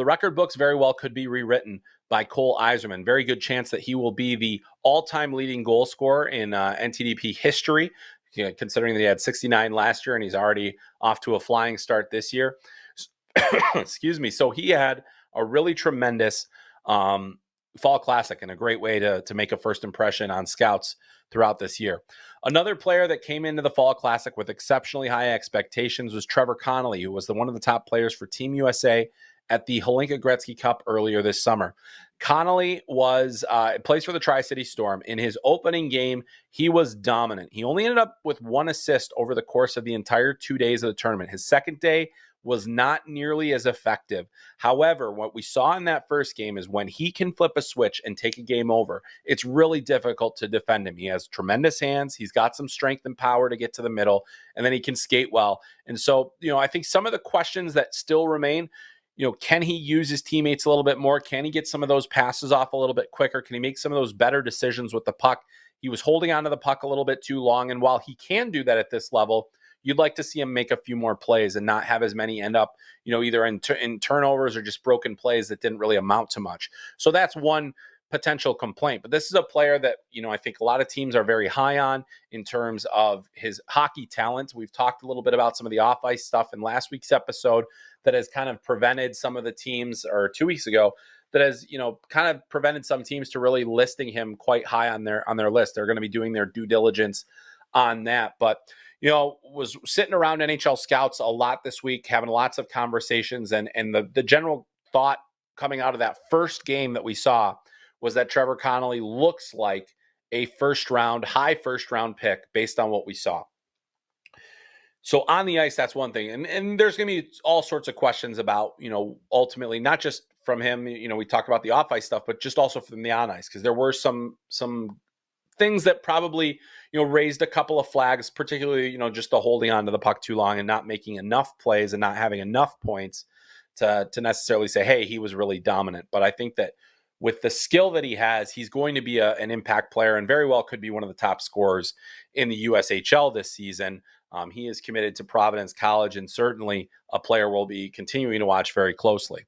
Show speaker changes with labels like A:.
A: The record books very well could be rewritten by Cole Eiserman. Very good chance that he will be the all-time leading goal scorer in NTDP history, considering that he had 69 last year and he's already off to a flying start this year. Excuse me. So he had a really tremendous Fall Classic and a great way to make a first impression on scouts throughout this year. Another player that came into the Fall Classic with exceptionally high expectations was Trevor Connelly, who was one of the top players for Team USA at the Hlinka Gretzky Cup earlier this summer. Connelly plays for the Tri-City Storm. In his opening game, he was dominant. He only ended up with 1 assist over the course of the entire 2 days of the tournament. His second day was not nearly as effective. However, what we saw in that first game is when he can flip a switch and take a game over, it's really difficult to defend him. He has tremendous hands. He's got some strength and power to get to the middle, and then he can skate well. And so, I think some of the questions that still remain, can he use his teammates a little bit more? Can he get some of those passes off a little bit quicker? Can he make some of those better decisions with the puck? He was holding onto the puck a little bit too long. And while he can do that at this level, you'd like to see him make a few more plays and not have as many end up, either in turnovers or just broken plays that didn't really amount to much. So that's one potential complaint. But this is a player that, I think a lot of teams are very high on in terms of his hockey talent. We've talked a little bit about some of the off-ice stuff in last week's episode that has kind of prevented some of the teams, or 2 weeks ago, that has, kind of prevented some teams to really listing him quite high on their list. They're going to be doing their due diligence on that. But, was sitting around NHL scouts a lot this week, having lots of conversations, and the general thought coming out of that first game that we saw was that Trevor Connelly looks like a high first round pick based on what we saw. So on the ice, that's one thing. And there's going to be all sorts of questions about, ultimately, not just from him, we talk about the off ice stuff, but just also from the on ice, because there were some things that probably, raised a couple of flags, particularly, just the holding on to the puck too long and not making enough plays and not having enough points to necessarily say, hey, he was really dominant. But I think that with the skill that he has, he's going to be an impact player and very well could be one of the top scorers in the USHL this season. He is committed to Providence College and certainly a player we'll be continuing to watch very closely.